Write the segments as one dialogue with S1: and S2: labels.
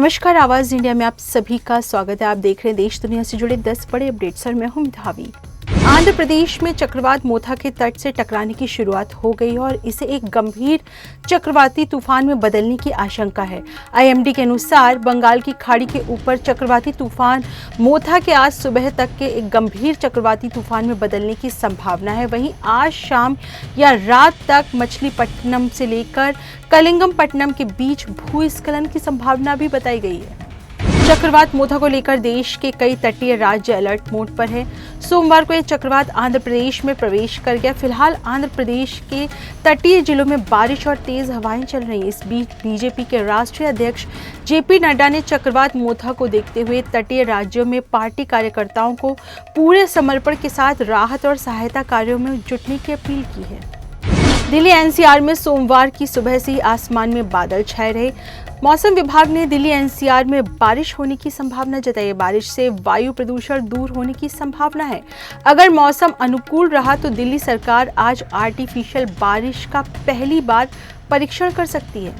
S1: नमस्कार, आवाज इंडिया में आप सभी का स्वागत है। आप देख रहे हैं देश दुनिया से जुड़े 10 बड़े अपडेट्स और मैं हूं धावी। आंध्र प्रदेश में चक्रवात मोथा के तट से टकराने की शुरुआत हो गई और इसे एक गंभीर चक्रवाती तूफान में बदलने की आशंका है। आईएमडी के अनुसार बंगाल की खाड़ी के ऊपर चक्रवाती तूफान मोथा के आज सुबह तक के एक गंभीर चक्रवाती तूफान में बदलने की संभावना है। वहीं आज शाम या रात तक मछलीपट्टनम से लेकर कलिंगपट्टनम के बीच भूस्खलन की संभावना भी बताई गई है। चक्रवात मोथा को लेकर देश के कई तटीय राज्य अलर्ट मोड पर है। सोमवार को यह चक्रवात आंध्र प्रदेश में प्रवेश कर गया। फिलहाल आंध्र प्रदेश के तटीय जिलों में बारिश और तेज हवाएं चल रही हैं। इस बीच बीजेपी के राष्ट्रीय अध्यक्ष जेपी नड्डा ने चक्रवात मोथा को देखते हुए तटीय राज्यों में पार्टी कार्यकर्ताओं को पूरे समर्पण के साथ राहत और सहायता कार्यों में जुटने की अपील की है। दिल्ली एनसीआर में सोमवार की सुबह से ही आसमान में बादल छाए रहे। मौसम विभाग ने दिल्ली एनसीआर में बारिश होने की संभावना जताई है। बारिश से वायु प्रदूषण दूर होने की संभावना है। अगर मौसम अनुकूल रहा तो दिल्ली सरकार आज आर्टिफिशियल बारिश का पहली बार परीक्षण कर सकती है।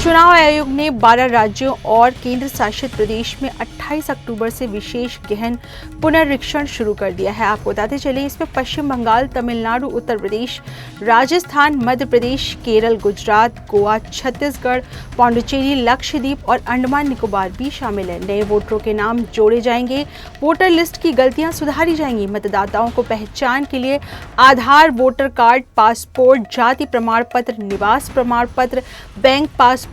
S1: चुनाव आयोग ने 12 राज्यों और केंद्र शासित प्रदेश में 28 अक्टूबर से विशेष गहन पुनरीक्षण शुरू कर दिया है। आपको बताते चले, इसमें पश्चिम बंगाल, तमिलनाडु, उत्तर प्रदेश, राजस्थान, मध्य प्रदेश, केरल, गुजरात, गोवा, छत्तीसगढ़, पांडिचेरी, लक्षद्वीप और अंडमान निकोबार भी शामिल है। नए वोटरों के नाम जोड़े जाएंगे। वोटर लिस्ट की गलतियां सुधारी जाएंगी। मतदाताओं को पहचान के लिए आधार, वोटर कार्ड, पासपोर्ट, जाति प्रमाण पत्र, निवास प्रमाण पत्र, बैंक पासबुक,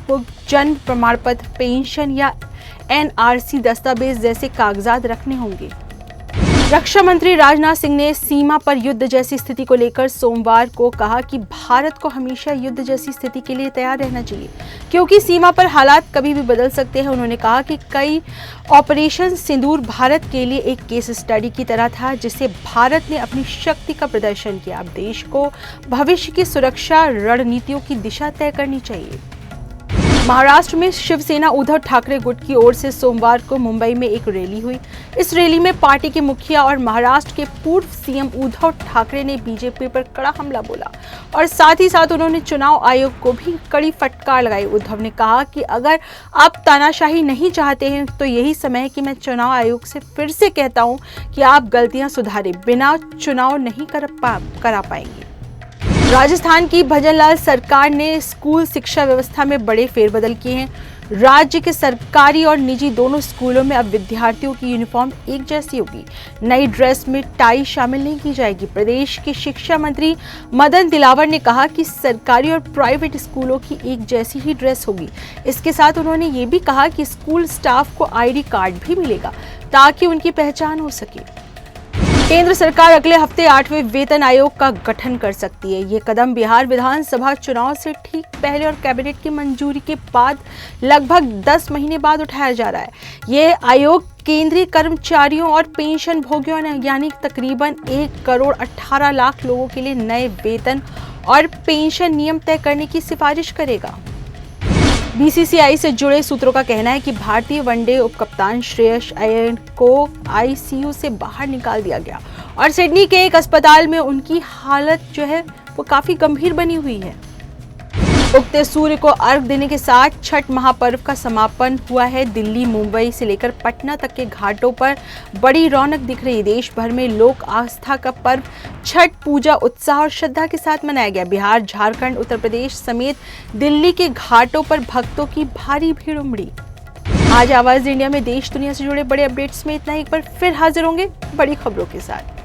S1: जन्म प्रमाण पत्र, पेंशन या एनआरसी दस्तावेज जैसे कागजात रखने होंगे। रक्षा मंत्री राजनाथ सिंह ने सीमा पर युद्ध जैसी स्थिति को लेकर सोमवार को कहा कि भारत को हमेशा युद्ध जैसी स्थिति के लिए तैयार रहना चाहिए, क्योंकि सीमा पर हालात कभी भी बदल सकते हैं। उन्होंने कहा कि कई ऑपरेशन सिंदूर भारत के लिए एक केस स्टडी की तरह था, जिससे भारत ने अपनी शक्ति का प्रदर्शन किया। अब देश को भविष्य की सुरक्षा रणनीतियों की दिशा तय करनी चाहिए। महाराष्ट्र में शिवसेना उद्धव ठाकरे गुट की ओर से सोमवार को मुंबई में एक रैली हुई। इस रैली में पार्टी के मुखिया और महाराष्ट्र के पूर्व सीएम उद्धव ठाकरे ने बीजेपी पर कड़ा हमला बोला और साथ ही साथ उन्होंने चुनाव आयोग को भी कड़ी फटकार लगाई। उद्धव ने कहा कि अगर आप तानाशाही नहीं चाहते हैं तो यही समय है कि मैं चुनाव आयोग से फिर से कहता हूं कि आप गलतियां सुधारें, बिना चुनाव नहीं करा पाएंगे। राजस्थान की भजनलाल सरकार ने स्कूल शिक्षा व्यवस्था में बड़े फेरबदल किए हैं। राज्य के सरकारी और निजी दोनों स्कूलों में अब विद्यार्थियों की यूनिफॉर्म एक जैसी होगी। नई ड्रेस में टाई शामिल नहीं की जाएगी। प्रदेश के शिक्षा मंत्री मदन दिलावर ने कहा कि सरकारी और प्राइवेट स्कूलों की एक जैसी ही ड्रेस होगी। इसके साथ उन्होंने ये भी कहा कि स्कूल स्टाफ को आईडी कार्ड भी मिलेगा ताकि उनकी पहचान हो सके। केंद्र सरकार अगले हफ्ते 8वें वेतन आयोग का गठन कर सकती है। ये कदम बिहार विधानसभा चुनाव से ठीक पहले और कैबिनेट की मंजूरी के बाद लगभग 10 महीने बाद उठाया जा रहा है। ये आयोग केंद्रीय कर्मचारियों और पेंशन भोगियों यानी तकरीबन 1 करोड़ 18 लाख लोगों के लिए नए वेतन और पेंशन नियम तय करने की सिफारिश करेगा। बीसीसीआई से जुड़े सूत्रों का कहना है कि भारतीय वनडे उपकप्तान श्रेयस अय्यर को आईसीयू से बाहर निकाल दिया गया और सिडनी के एक अस्पताल में उनकी हालत वो काफी गंभीर बनी हुई है। उगते सूर्य को अर्घ देने के साथ छठ महापर्व का समापन हुआ है। दिल्ली, मुंबई से लेकर पटना तक के घाटों पर बड़ी रौनक दिख रही है। देश भर में लोक आस्था का पर्व छठ पूजा उत्साह और श्रद्धा के साथ मनाया गया। बिहार, झारखंड, उत्तर प्रदेश समेत दिल्ली के घाटों पर भक्तों की भारी भीड़ उमड़ी। आज आवाज इंडिया में देश दुनिया से जुड़े बड़े अपडेट्स में इतना ही। एक बार फिर हाजिर होंगे बड़ी खबरों के साथ।